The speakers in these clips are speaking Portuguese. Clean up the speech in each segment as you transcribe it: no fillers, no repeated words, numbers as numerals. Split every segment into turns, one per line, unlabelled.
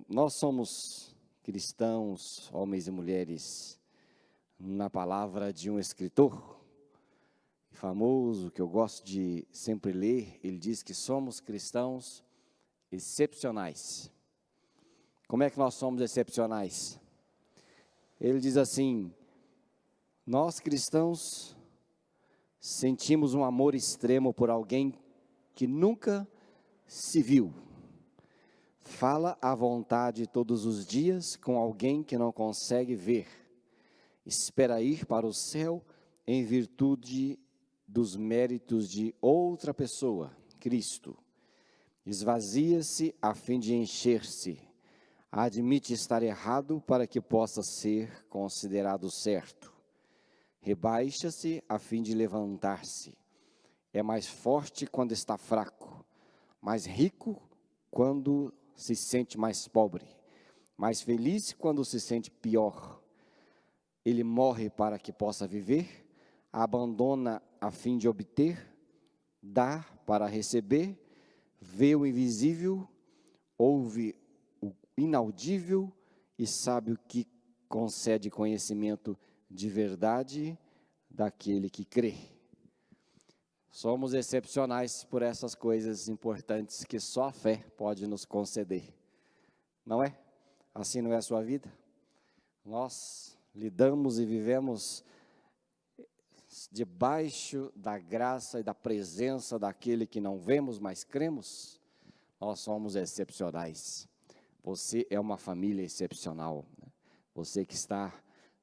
Nós somos cristãos, homens e mulheres, na palavra de um escritor famoso, que eu gosto de sempre ler. Ele diz que somos cristãos excepcionais. Como é que nós somos excepcionais? Ele diz assim: nós cristãos sentimos um amor extremo por alguém que nunca se viu. Fala à vontade todos os dias com alguém que não consegue ver. Espera ir para o céu em virtude dos méritos de outra pessoa, Cristo. Esvazia-se a fim de encher-se. Admite estar errado para que possa ser considerado certo. Rebaixa-se a fim de levantar-se. É mais forte quando está fraco, mais rico quando se sente mais pobre, mais feliz quando se sente pior. Ele morre para que possa viver, abandona a fim de obter, dá para receber, vê o invisível, ouve o inaudível e sabe o que concede conhecimento de verdade daquele que crê. Somos excepcionais por essas coisas importantes que só a fé pode nos conceder. Não é? Assim não é a sua vida? Nós lidamos e vivemos debaixo da graça e da presença daquele que não vemos, mas cremos. Nós somos excepcionais. Você é uma família excepcional. Você que está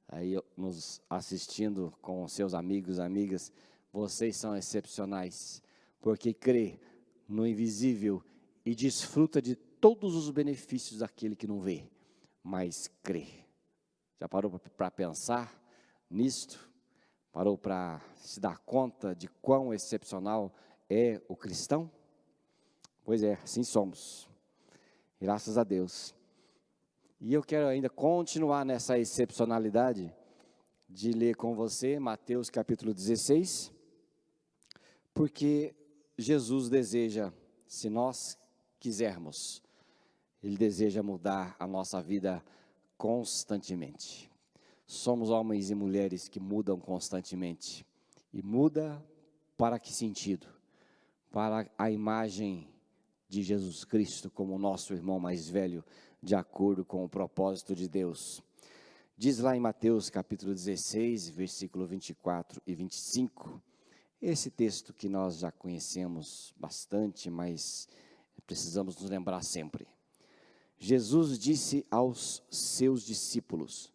aí nos assistindo com seus amigos, amigas, vocês são excepcionais, porque crê no invisível e desfruta de todos os benefícios daquele que não vê, mas crê. Já parou para pensar nisto? Parou para se dar conta de quão excepcional é o cristão? Pois é, assim somos. Graças a Deus. E eu quero ainda continuar nessa excepcionalidade de ler com você Mateus capítulo 16, porque Jesus deseja, se nós quisermos, Ele deseja mudar a nossa vida constantemente. Somos homens e mulheres que mudam constantemente. E muda para que sentido? Para a imagem de Jesus Cristo como nosso irmão mais velho, de acordo com o propósito de Deus. Diz lá em Mateus capítulo 16, versículo 24 e 25, esse texto que nós já conhecemos bastante, mas precisamos nos lembrar sempre. Jesus disse aos seus discípulos: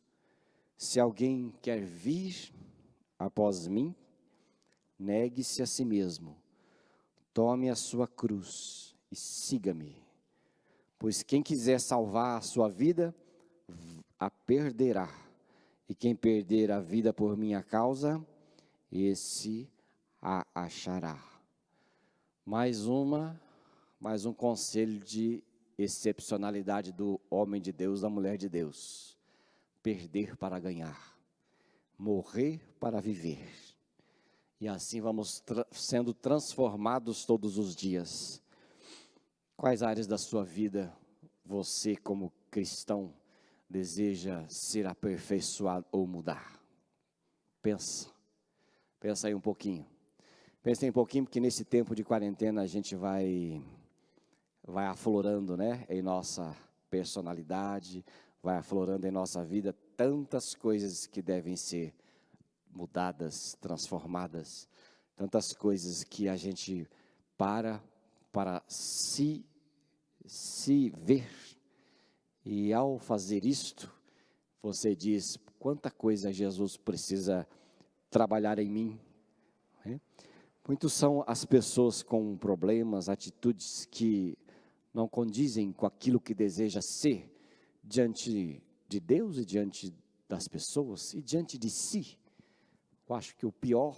se alguém quer vir após mim, negue-se a si mesmo, tome a sua cruz e siga-me. Pois quem quiser salvar a sua vida, a perderá. E quem perder a vida por minha causa, esse a achará. Mais um conselho de excepcionalidade do homem de Deus, da mulher de Deus. Perder para ganhar, morrer para viver. E assim vamos sendo transformados todos os dias. Quais áreas da sua vida você, como cristão, deseja ser aperfeiçoado ou mudar? Pensa aí um pouquinho. Pensa aí um pouquinho, porque nesse tempo de quarentena a gente vai aflorando, né, em nossa personalidade, vai aflorando em nossa vida tantas coisas que devem ser mudadas, transformadas, tantas coisas que a gente para se ver. E ao fazer isto, você diz: quanta coisa Jesus precisa trabalhar em mim. Muitos são as pessoas com problemas, atitudes que não condizem com aquilo que deseja ser diante de Deus e diante das pessoas e diante de si. Eu acho que o pior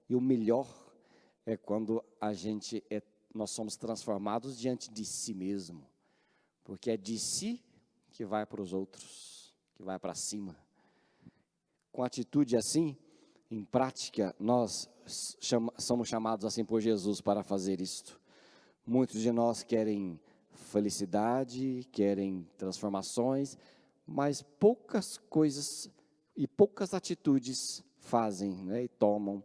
e o melhor é quando nós somos transformados diante de si mesmo, porque é de si que vai para os outros, que vai para cima. Com atitude assim, em prática, nós somos chamados assim por Jesus para fazer isto. Muitos de nós querem felicidade, querem transformações, mas poucas coisas e poucas atitudes fazem, né, e tomam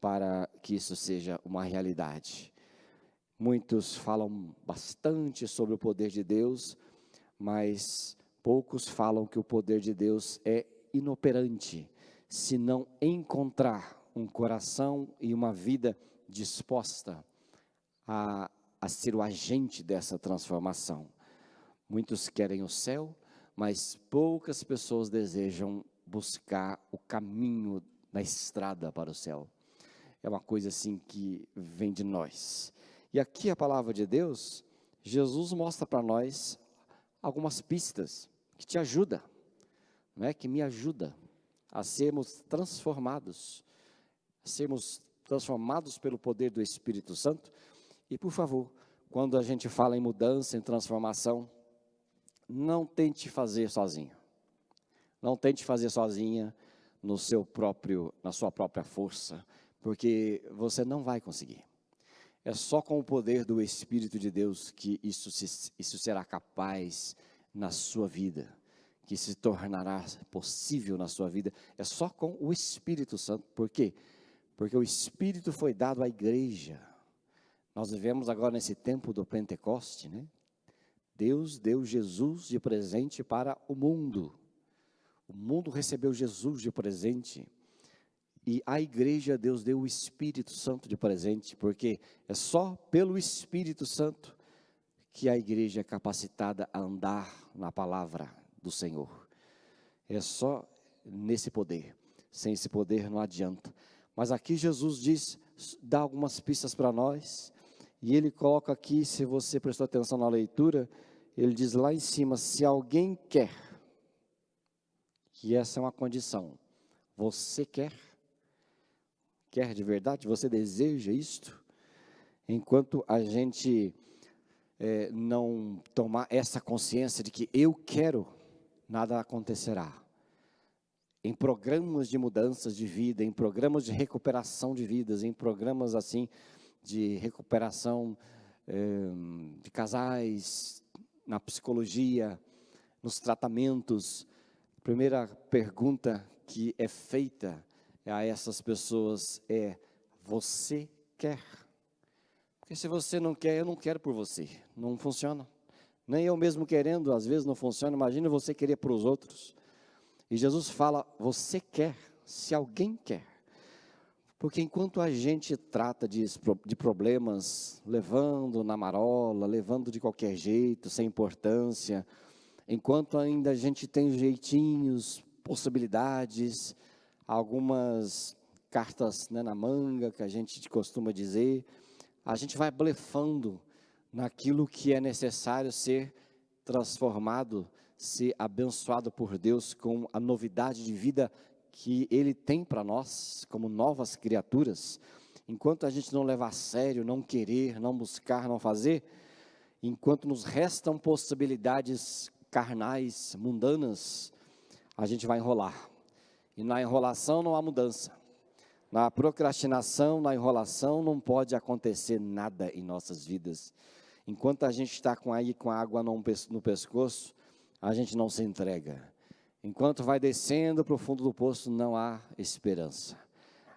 para que isso seja uma realidade. Muitos falam bastante sobre o poder de Deus, mas poucos falam que o poder de Deus é inoperante, se não encontrar um coração e uma vida disposta a ser o agente dessa transformação. Muitos querem o céu, mas poucas pessoas desejam buscar o caminho na estrada para o céu. É uma coisa assim que vem de nós. E aqui a palavra de Deus, Jesus mostra para nós algumas pistas que te ajudam, né, que me ajuda a sermos transformados pelo poder do Espírito Santo. E por favor, quando a gente fala em mudança, em transformação, não tente fazer sozinho. Não tente fazer sozinha na sua própria força, porque você não vai conseguir. É só com o poder do Espírito de Deus que isso será capaz na sua vida, que se tornará possível na sua vida. É só com o Espírito Santo. Por quê? Porque o Espírito foi dado à igreja. Nós vivemos agora nesse tempo do Pentecoste, né? Deus deu Jesus de presente para o mundo. O mundo recebeu Jesus de presente. E a igreja, Deus deu o Espírito Santo de presente, porque é só pelo Espírito Santo que a igreja é capacitada a andar na palavra do Senhor. É só nesse poder. Sem esse poder não adianta. Mas aqui Jesus dá algumas pistas para nós, e ele coloca aqui, se você prestou atenção na leitura, ele diz lá em cima, se alguém quer, que essa é uma condição, você quer? Quer de verdade? Você deseja isto? Enquanto a gente não tomar essa consciência de que eu quero, nada acontecerá. Em programas de mudanças de vida, em programas de recuperação de vidas, em programas assim de recuperação de casais, na psicologia, nos tratamentos, a primeira pergunta que é feita a essas pessoas é: você quer? Porque se você não quer, eu não quero por você. Não funciona. Nem eu mesmo querendo, às vezes não funciona. Imagina você querer para os outros. E Jesus fala, você quer, se alguém quer. Porque enquanto a gente trata de problemas, levando na marola, levando de qualquer jeito, sem importância, enquanto ainda a gente tem jeitinhos, possibilidades, algumas cartas, né, na manga, que a gente costuma dizer, a gente vai blefando naquilo que é necessário ser transformado, ser abençoado por Deus com a novidade de vida que Ele tem para nós, como novas criaturas. Enquanto a gente não levar a sério, não querer, não buscar, não fazer, enquanto nos restam possibilidades carnais, mundanas, a gente vai enrolar. E na enrolação não há mudança. Na procrastinação, na enrolação, não pode acontecer nada em nossas vidas. Enquanto a gente está com a água no pescoço, a gente não se entrega. Enquanto vai descendo para o fundo do poço, não há esperança.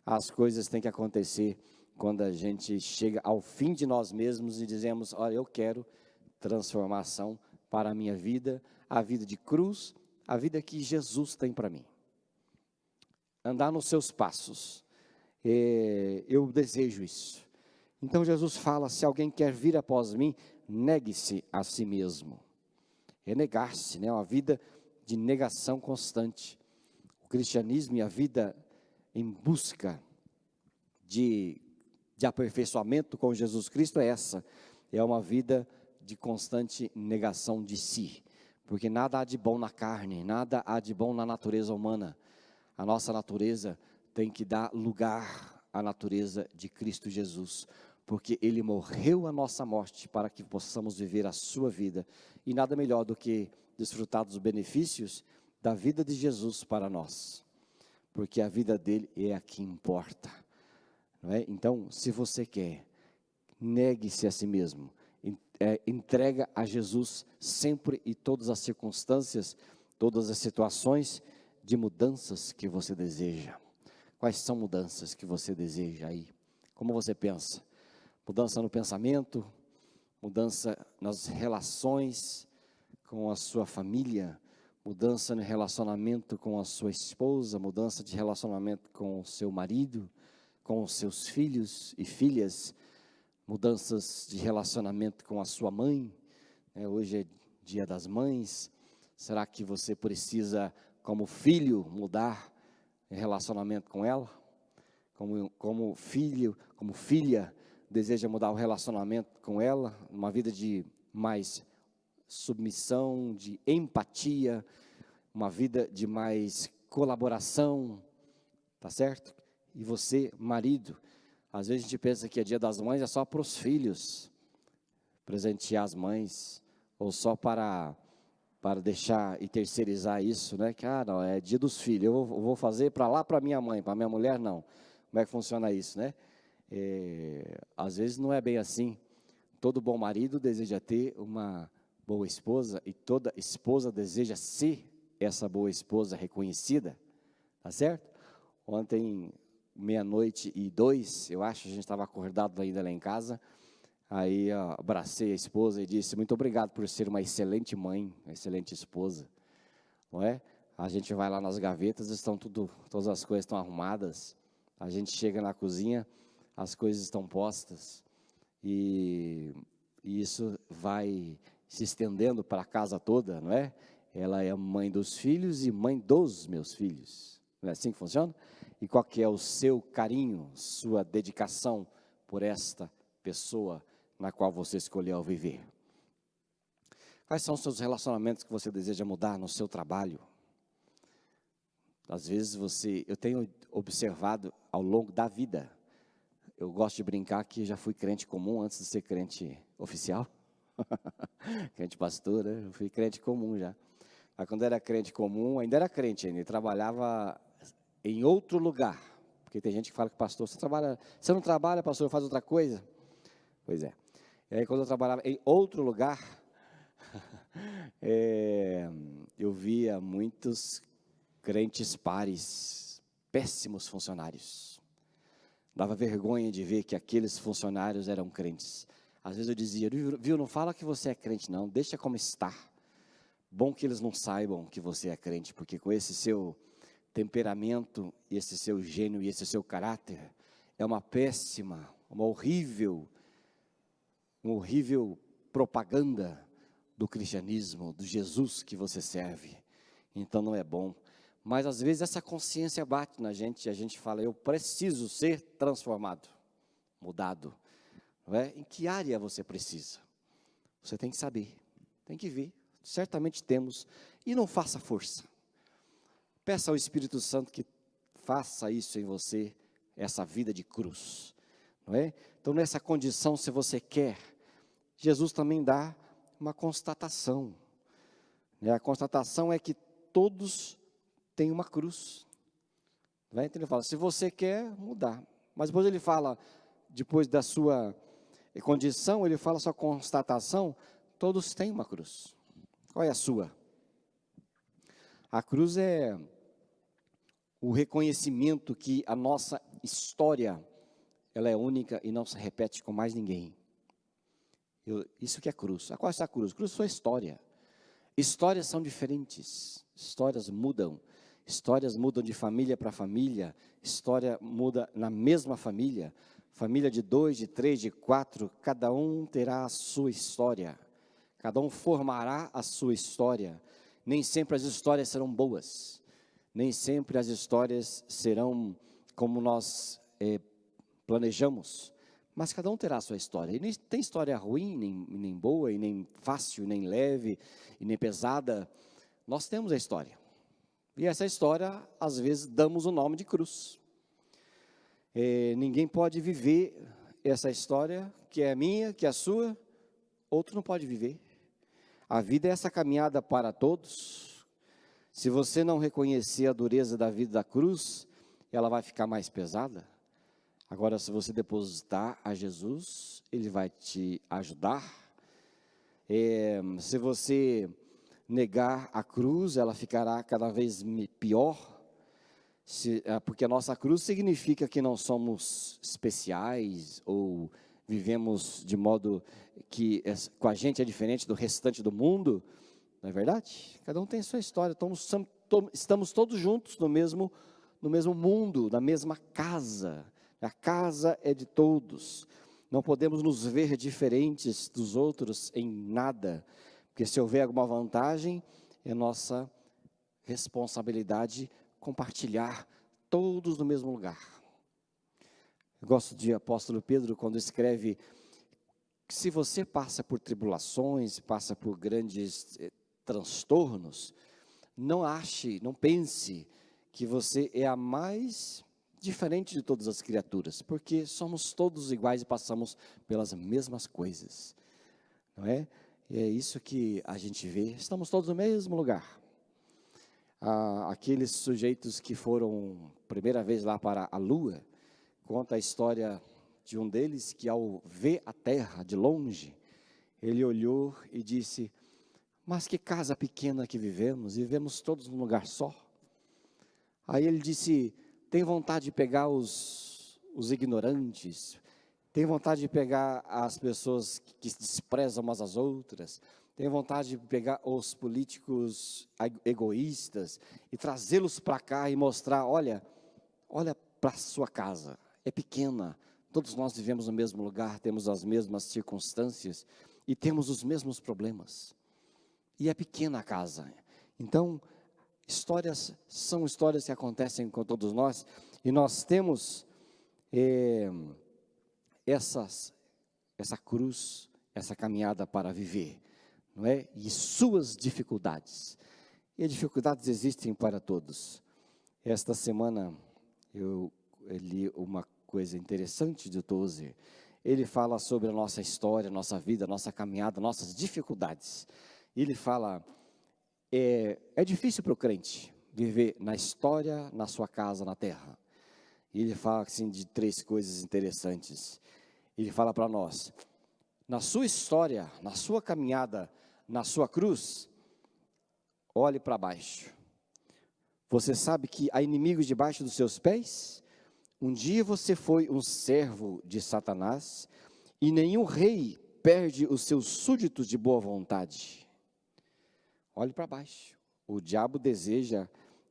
As coisas têm que acontecer quando a gente chega ao fim de nós mesmos e dizemos, olha, eu quero transformação para a minha vida, a vida de cruz, a vida que Jesus tem para mim. Andar nos seus passos. Eu desejo isso. Então Jesus fala, se alguém quer vir após mim, negue-se a si mesmo. É negar-se, né? Uma vida de negação constante. O cristianismo e a vida em busca de aperfeiçoamento com Jesus Cristo é essa. É uma vida de constante negação de si. Porque nada há de bom na carne, nada há de bom na natureza humana. A nossa natureza tem que dar lugar à natureza de Cristo Jesus, porque Ele morreu a nossa morte para que possamos viver a sua vida, e nada melhor do que desfrutar dos benefícios da vida de Jesus para nós, porque a vida dele é a que importa, não é? Então, se você quer, negue-se a si mesmo, entrega a Jesus sempre e todas as circunstâncias, todas as situações de mudanças que você deseja. Quais são mudanças que você deseja aí? Como você pensa? Mudança no pensamento, mudança nas relações com a sua família, mudança no relacionamento com a sua esposa, mudança de relacionamento com o seu marido, com os seus filhos e filhas, mudanças de relacionamento com a sua mãe, hoje é dia das mães. Será que você precisa, como filho, mudar relacionamento com ela? Como filho, como filha, deseja mudar o relacionamento com ela, uma vida de mais submissão, de empatia, uma vida de mais colaboração, tá certo? E você, marido, às vezes a gente pensa que é dia das mães é só para os filhos, presentear as mães, ou só para deixar e terceirizar isso, né? Que, não, é dia dos filhos, eu vou fazer para lá para minha mãe, para minha mulher não. Como é que funciona isso, né? Às vezes não é bem assim. Todo bom marido deseja ter uma boa esposa, e toda esposa deseja ser essa boa esposa reconhecida, tá certo? Ontem, 00:02, eu acho, a gente estava acordado ainda lá em casa, aí abracei a esposa e disse: muito obrigado por ser uma excelente mãe, uma excelente esposa, não é? A gente vai lá nas gavetas, todas as coisas estão arrumadas, a gente chega na cozinha, as coisas estão postas, e isso vai se estendendo para a casa toda, não é? Ela é mãe dos filhos e mãe dos meus filhos, não é assim que funciona? E qual que é o seu carinho, sua dedicação por esta pessoa na qual você escolheu viver? Quais são os seus relacionamentos que você deseja mudar no seu trabalho? Às vezes eu tenho observado ao longo da vida, eu gosto de brincar que já fui crente comum antes de ser crente oficial, crente pastor, né? Eu fui crente comum já. Mas quando era crente comum, ainda era crente ainda, trabalhava em outro lugar, porque tem gente que fala que pastor, você não trabalha, pastor, faz outra coisa? Pois é. E aí quando eu trabalhava em outro lugar, eu via muitos crentes pares, péssimos funcionários. Dava vergonha de ver que aqueles funcionários eram crentes. Às vezes eu dizia: viu, não fala que você é crente não, deixa como está. Bom que eles não saibam que você é crente, porque com esse seu temperamento, esse seu gênio e esse seu caráter, é uma péssima, uma horrível propaganda do cristianismo, do Jesus que você serve. Então não é bom. Mas às vezes essa consciência bate na gente e a gente fala: eu preciso ser transformado, mudado. Não é? Em que área você precisa? Você tem que saber, tem que ver. Certamente temos. E não faça força. Peça ao Espírito Santo que faça isso em você, essa vida de cruz. Não é? Então nessa condição, se você quer, Jesus também dá uma constatação. A constatação é que todos têm uma cruz. Então ele fala: se você quer mudar. Mas depois ele fala, depois da sua condição, ele fala a sua constatação: todos têm uma cruz. Qual é a sua? A cruz é o reconhecimento que a nossa história, ela é única e não se repete com mais ninguém. Isso que é cruz. Qual é a cruz? Cruz é sua história. Histórias são diferentes, histórias mudam de família para família, história muda na mesma família de 2, de 3, de 4, cada um terá a sua história, cada um formará a sua história. Nem sempre as histórias serão boas, nem sempre as histórias serão como nós planejamos, mas cada um terá a sua história. E nem tem história ruim, nem boa, e nem fácil, nem leve, e nem pesada. Nós temos a história. E essa história, às vezes, damos o nome de cruz. Ninguém pode viver essa história, que é minha, que é a sua, outro não pode viver. A vida é essa caminhada para todos. Se você não reconhecer a dureza da vida da cruz, ela vai ficar mais pesada. Agora, se você depositar a Jesus, Ele vai te ajudar, Se você negar a cruz, ela ficará cada vez pior, porque a nossa cruz significa que não somos especiais ou vivemos de modo que com a gente é diferente do restante do mundo, não é verdade? Cada um tem a sua história, estamos todos juntos no mesmo mundo, na mesma casa, a casa é de todos, não podemos nos ver diferentes dos outros em nada, porque se houver alguma vantagem, é nossa responsabilidade compartilhar todos no mesmo lugar. Eu gosto de apóstolo Pedro quando escreve que se você passa por tribulações, passa por grandes transtornos, não pense que você é a mais diferente de todas as criaturas, porque somos todos iguais e passamos pelas mesmas coisas, não é? E é isso que a gente vê, estamos todos no mesmo lugar. Aqueles sujeitos que foram primeira vez lá para a Lua, conta a história de um deles que ao ver a Terra de longe, ele olhou e disse: mas que casa pequena que vivemos todos num lugar só. Aí ele disse: tem vontade de pegar os ignorantes, tem vontade de pegar as pessoas que se desprezam umas às outras, tem vontade de pegar os políticos egoístas e trazê-los para cá e mostrar, olha para a sua casa, é pequena, todos nós vivemos no mesmo lugar, temos as mesmas circunstâncias e temos os mesmos problemas. E é pequena a casa. Então, são histórias que acontecem com todos nós, e nós temos essa cruz, essa caminhada para viver, não é? E suas dificuldades. E as dificuldades existem para todos. Esta semana eu li uma coisa interessante de Tozer. Ele fala sobre a nossa história, nossa vida, nossa caminhada, nossas dificuldades. Ele fala, é difícil para o crente viver na história, na sua casa, na terra. E ele fala assim de 3 coisas interessantes. Ele fala para nós, na sua história, na sua caminhada, na sua cruz, olhe para baixo. Você sabe que há inimigos debaixo dos seus pés? Um dia você foi um servo de Satanás, e nenhum rei perde os seus súditos de boa vontade. Olhe para baixo. O diabo deseja,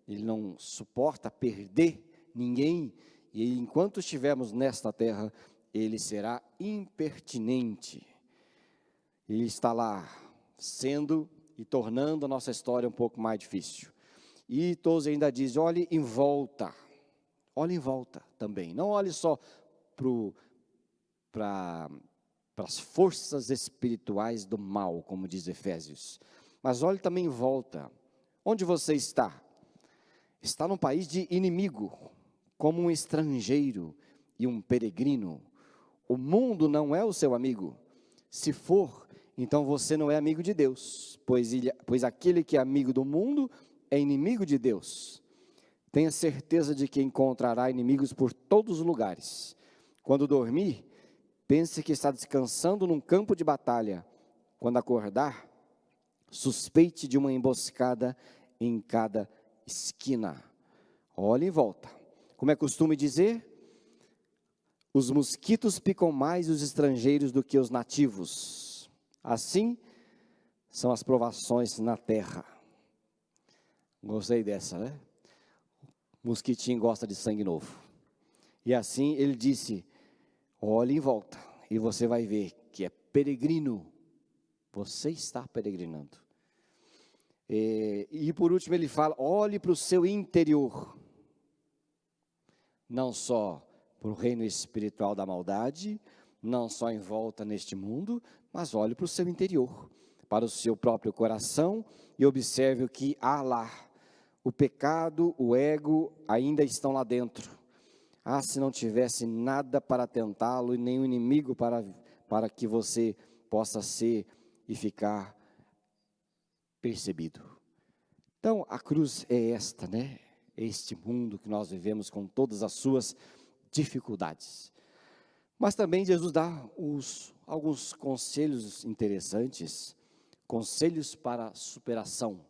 ele não suporta perder ninguém, e enquanto estivermos nesta terra, ele será impertinente. Ele está lá, sendo e tornando a nossa história um pouco mais difícil. E Tozer ainda diz, olhe em volta também, não olhe só para as forças espirituais do mal, como diz Efésios, mas olhe também em volta. Onde você está? Está num país de inimigo, como um estrangeiro e um peregrino. O mundo não é o seu amigo. Se for, então você não é amigo de Deus, pois aquele que é amigo do mundo é inimigo de Deus. Tenha certeza de que encontrará inimigos por todos os lugares. Quando dormir, pense que está descansando num campo de batalha. Quando acordar, suspeite de uma emboscada em cada esquina. Olhe em volta. Como é costume dizer, os mosquitos picam mais os estrangeiros do que os nativos. Assim são as provações na terra. Gostei dessa, né? Mosquitinho gosta de sangue novo. E assim ele disse, olhe em volta e você vai ver que é peregrino. Você está peregrinando. E por último ele fala, olhe para o seu interior. Não só para o reino espiritual da maldade, não só em volta neste mundo, mas olhe para o seu interior, para o seu próprio coração e observe o que há lá. O pecado, o ego ainda estão lá dentro. Se não tivesse nada para tentá-lo e nenhum inimigo para que você possa ser e ficar percebido. Então, a cruz é esta, né? Este mundo que nós vivemos com todas as suas dificuldades. Mas também Jesus dá alguns conselhos interessantes Conselhos para superação.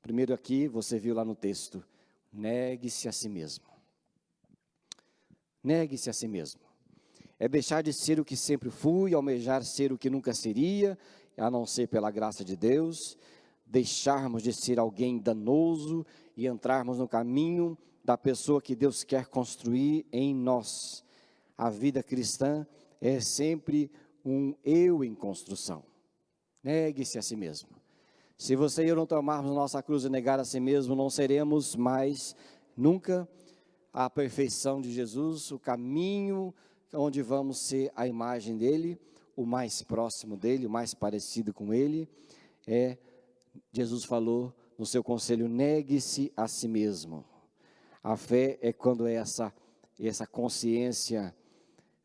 Primeiro aqui, você viu lá no texto, negue-se a si mesmo. Negue-se a si mesmo. É deixar de ser o que sempre fui, almejar ser o que nunca seria, a não ser pela graça de Deus, deixarmos de ser alguém danoso e entrarmos no caminho da pessoa que Deus quer construir em nós. A vida cristã é sempre um eu em construção. Negue-se a si mesmo. Se você e eu não tomarmos nossa cruz e negar a si mesmo, não seremos mais nunca a perfeição de Jesus, o caminho onde vamos ser a imagem dele, o mais próximo dele, o mais parecido com ele. Jesus falou no seu conselho, negue-se a si mesmo. A fé é quando essa consciência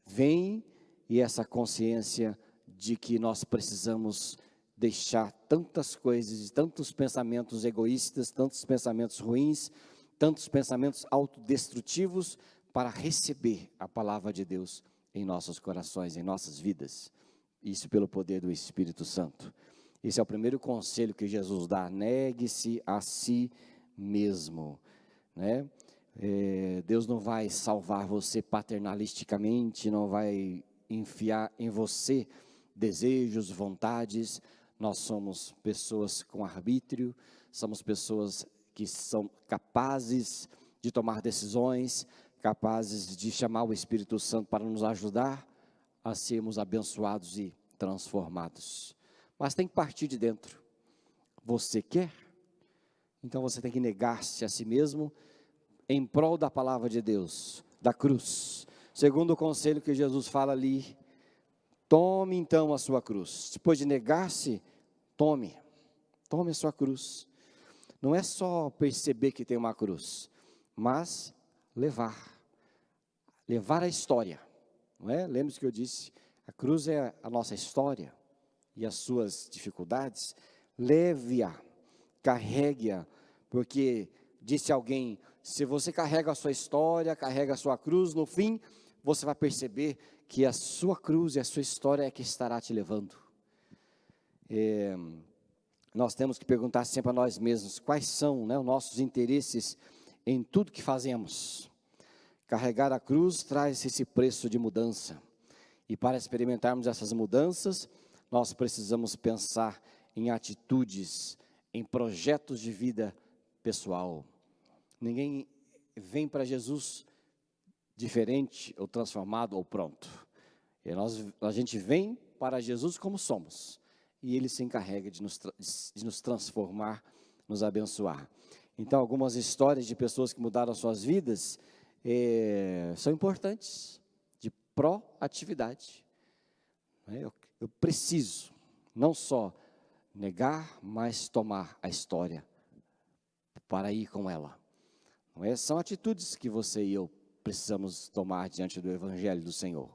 vem, e essa consciência de que nós precisamos deixar tantas coisas, tantos pensamentos egoístas, tantos pensamentos ruins, tantos pensamentos autodestrutivos, para receber a palavra de Deus em nossos corações, em nossas vidas. Isso pelo poder do Espírito Santo. Esse é o primeiro conselho que Jesus dá, negue-se a si mesmo, né? Deus não vai salvar você paternalisticamente, não vai enfiar em você desejos, vontades. Nós somos pessoas com arbítrio, somos pessoas que são capazes de tomar decisões, capazes de chamar o Espírito Santo para nos ajudar a sermos abençoados e transformados. Mas tem que partir de dentro. Você quer? Então você tem que negar-se a si mesmo em prol da palavra de Deus, da cruz. Segundo o conselho que Jesus fala ali, tome então a sua cruz. Depois de negar-se, tome a sua cruz. Não é só perceber que tem uma cruz, mas levar a história, não é? Lembre-se que eu disse, a cruz é a nossa história e as suas dificuldades. Leve-a, carregue-a, porque disse alguém, se você carrega a sua história, carrega a sua cruz, no fim, você vai perceber que a sua cruz e a sua história é que estará te levando. Nós temos que perguntar sempre a nós mesmos, quais são, né, os nossos interesses em tudo que fazemos. Carregar a cruz traz esse preço de mudança. E para experimentarmos essas mudanças, nós precisamos pensar em atitudes, em projetos de vida pessoal. Ninguém vem para Jesus diferente, ou transformado, ou pronto. A gente vem para Jesus como somos. E Ele se encarrega de nos transformar, nos abençoar. Então, algumas histórias de pessoas que mudaram suas vidas são importantes, de proatividade. Eu preciso não só negar, mas tomar a história para ir com ela. São atitudes que você e eu precisamos tomar diante do Evangelho do Senhor.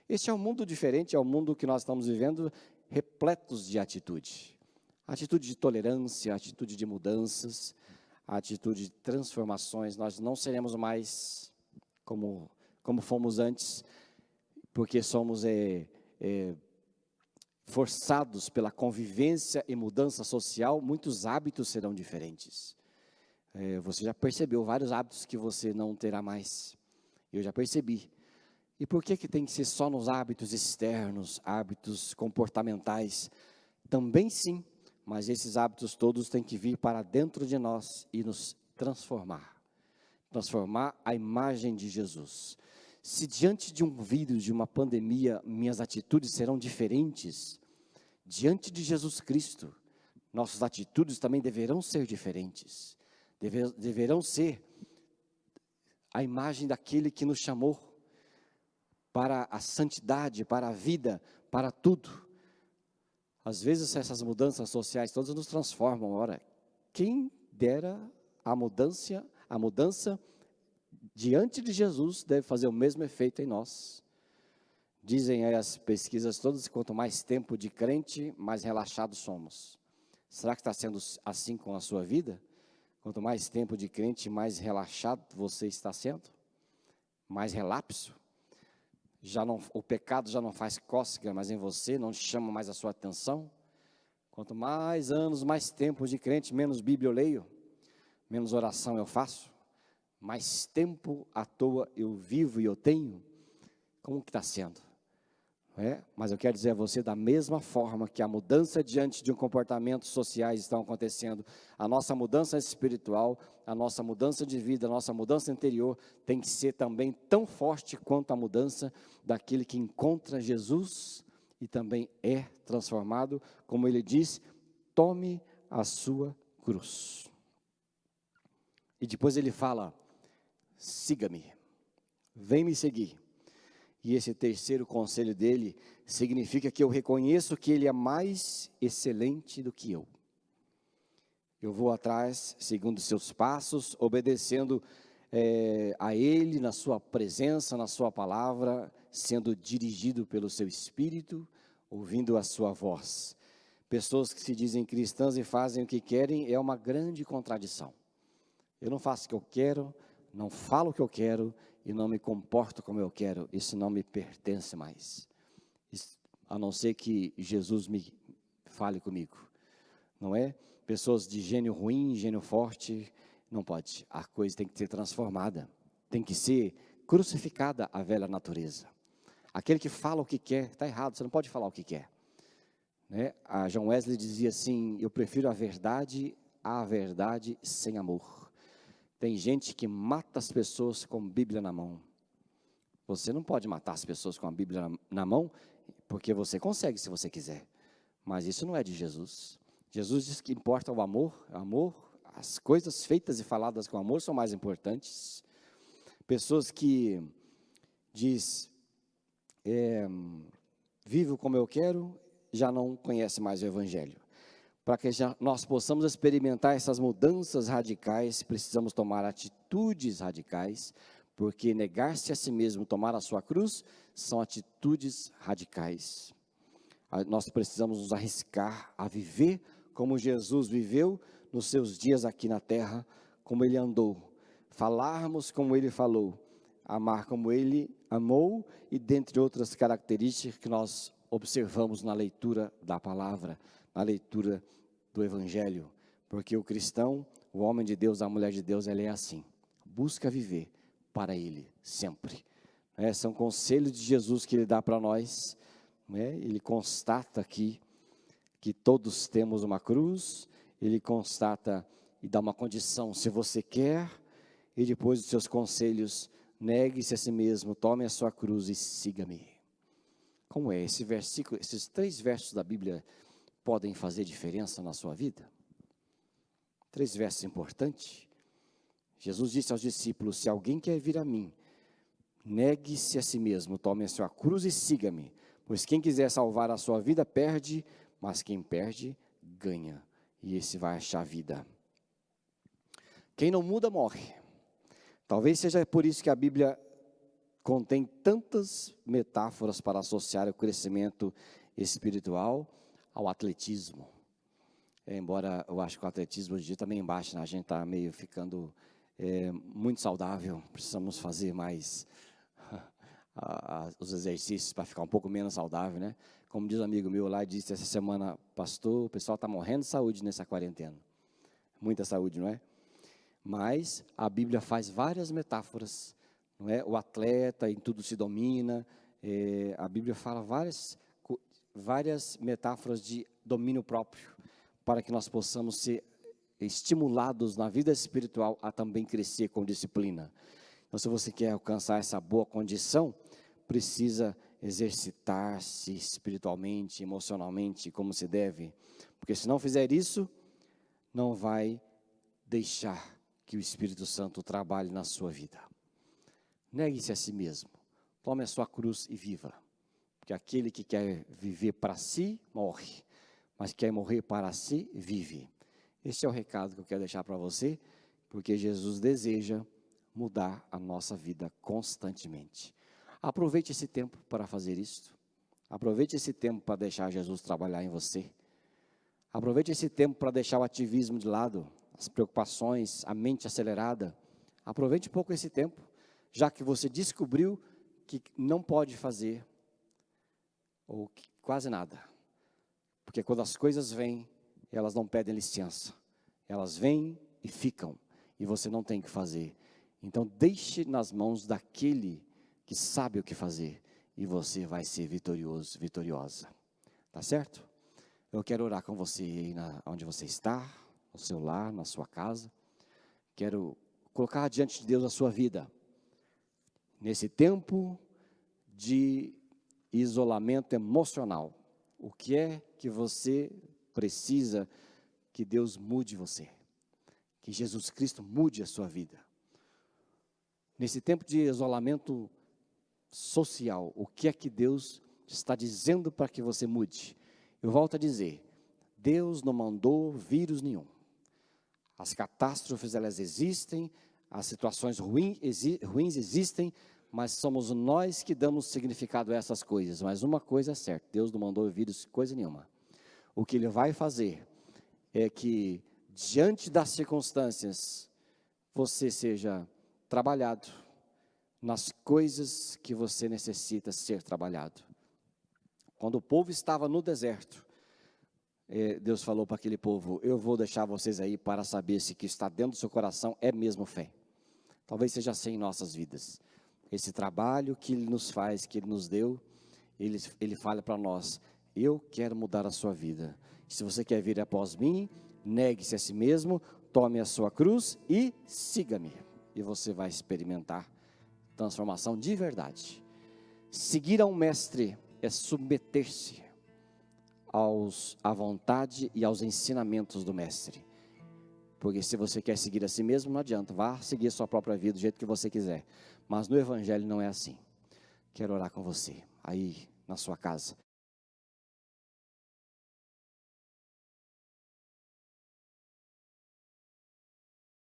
Este é um mundo diferente, é o mundo que nós estamos vivendo, repletos de atitude. Atitude de tolerância, atitude de mudanças, atitude de transformações. Nós não seremos mais como fomos antes, porque somos forçados pela convivência e mudança social, muitos hábitos serão diferentes. Você já percebeu vários hábitos que você não terá mais. Eu já percebi. E por que tem que ser só nos hábitos externos, hábitos comportamentais? Também sim, mas esses hábitos todos têm que vir para dentro de nós e nos transformar. Transformar a imagem de Jesus. Se diante de um vírus, de uma pandemia, minhas atitudes serão diferentes, diante de Jesus Cristo, nossas atitudes também deverão ser diferentes. Deverão ser a imagem daquele que nos chamou para a santidade, para a vida, para tudo. Às vezes essas mudanças sociais todas nos transformam. Ora, quem dera a mudança diante de Jesus deve fazer o mesmo efeito em nós. Dizem aí as pesquisas todas que quanto mais tempo de crente, mais relaxados somos. Será que está sendo assim com a sua vida? Quanto mais tempo de crente, mais relaxado você está sendo? Mais relapso? O pecado já não faz cócega mais em você, não chama mais a sua atenção? Quanto mais anos, mais tempos de crente, menos Bíblia eu leio, menos oração eu faço, mais tempo à toa eu vivo e eu tenho. Como que está sendo? Mas eu quero dizer a você, da mesma forma que a mudança diante de um comportamento sociais estão acontecendo, a nossa mudança espiritual, a nossa mudança de vida, a nossa mudança interior tem que ser também tão forte quanto a mudança daquele que encontra Jesus e também é transformado, como ele diz, tome a sua cruz. E depois ele fala, siga-me, vem me seguir. E esse terceiro conselho dele significa que eu reconheço que ele é mais excelente do que eu. Eu vou atrás, segundo seus passos, obedecendo a ele na sua presença, na sua palavra, sendo dirigido pelo seu espírito, ouvindo a sua voz. Pessoas que se dizem cristãs e fazem o que querem é uma grande contradição. Eu não faço o que eu quero, não falo o que eu quero e não me comporto como eu quero. Isso não me pertence mais. Isso, a não ser que Jesus me fale comigo. Não é? Pessoas de gênio ruim, gênio forte, não pode. A coisa tem que ser transformada. Tem que ser crucificada a velha natureza. Aquele que fala o que quer, está errado, você não pode falar o que quer. Né? A John Wesley dizia assim, eu prefiro a verdade à verdade sem amor. Tem gente que mata as pessoas com Bíblia na mão. Você não pode matar as pessoas com a Bíblia na mão, porque você consegue se você quiser. Mas isso não é de Jesus. Jesus diz que importa o amor, as coisas feitas e faladas com amor são mais importantes. Pessoas que diz, vivo como eu quero, já não conhecem mais o Evangelho. Para que nós possamos experimentar essas mudanças radicais, precisamos tomar atitudes radicais, porque negar-se a si mesmo, tomar a sua cruz, são atitudes radicais. Nós precisamos nos arriscar a viver como Jesus viveu nos seus dias aqui na terra, como ele andou, falarmos como ele falou, amar como ele amou e dentre outras características que nós observamos na leitura da palavra, na leitura do Evangelho, porque o cristão, o homem de Deus, a mulher de Deus, ele é assim, busca viver para ele, sempre. São conselhos de Jesus que ele dá para nós, ele constata aqui que todos temos uma cruz, ele constata e dá uma condição, se você quer, e depois dos seus conselhos, negue-se a si mesmo, tome a sua cruz e siga-me. Como é esse versículo, esses 3 versos da Bíblia podem fazer diferença na sua vida? 3 versos importantes. Jesus disse aos discípulos, se alguém quer vir a mim, negue-se a si mesmo, tome a sua cruz e siga-me, pois quem quiser salvar a sua vida, perde, mas quem perde, ganha, e esse vai achar vida. Quem não muda, morre. Talvez seja por isso que a Bíblia contém tantas metáforas para associar o crescimento espiritual ao atletismo. Embora eu acho que o atletismo hoje em dia está meio embaixo, né? A gente está meio ficando muito saudável, precisamos fazer mais os exercícios para ficar um pouco menos saudável, né? Como diz um amigo meu lá, disse essa semana, pastor, o pessoal está morrendo de saúde nessa quarentena. Muita saúde, não é? Mas a Bíblia faz várias metáforas, não é? O atleta em tudo se domina, a Bíblia fala várias metáforas de domínio próprio, para que nós possamos ser estimulados na vida espiritual a também crescer com disciplina. Então, se você quer alcançar essa boa condição, precisa exercitar-se espiritualmente, emocionalmente, como se deve, porque se não fizer isso, não vai deixar que o Espírito Santo trabalhe na sua vida. Negue-se a si mesmo, tome a sua cruz e viva, porque aquele que quer viver para si, morre, mas quer morrer para si, vive. Esse é o recado que eu quero deixar para você, porque Jesus deseja mudar a nossa vida constantemente. Aproveite esse tempo para fazer isso. Aproveite esse tempo para deixar Jesus trabalhar em você. Aproveite esse tempo para deixar o ativismo de lado, as preocupações, a mente acelerada. Aproveite um pouco esse tempo, já que você descobriu que não pode fazer, ou quase nada. Porque quando as coisas vêm, elas não pedem licença. Elas vêm e ficam. E você não tem o que fazer. Então, deixe nas mãos daquele que sabe o que fazer. E você vai ser vitorioso, vitoriosa. Tá certo? Eu quero orar com você aí onde você está, no seu lar, na sua casa. Quero colocar diante de Deus a sua vida. Nesse tempo de isolamento emocional. O que é que você precisa que Deus mude você? Que Jesus Cristo mude a sua vida. Nesse tempo de isolamento social, o que é que Deus está dizendo para que você mude? Eu volto a dizer, Deus não mandou vírus nenhum. As catástrofes, elas existem, as situações ruins existem, mas somos nós que damos significado a essas coisas. Mas uma coisa é certa, Deus não mandou vírus coisa nenhuma. O que Ele vai fazer é que, diante das circunstâncias, você seja trabalhado nas coisas que você necessita ser trabalhado. Quando o povo estava no deserto, Deus falou para aquele povo, eu vou deixar vocês aí para saber se o que está dentro do seu coração é mesmo fé. Talvez seja assim em nossas vidas. Esse trabalho que Ele nos faz, que Ele nos deu, Ele fala para nós, eu quero mudar a sua vida. Se você quer vir após mim, negue-se a si mesmo, tome a sua cruz e siga-me. E você vai experimentar transformação de verdade. Seguir a um mestre é submeter-se à vontade e aos ensinamentos do mestre. Porque se você quer seguir a si mesmo, não adianta, vá seguir a sua própria vida do jeito que você quiser. Mas no Evangelho não é assim. Quero orar com você, aí na sua casa.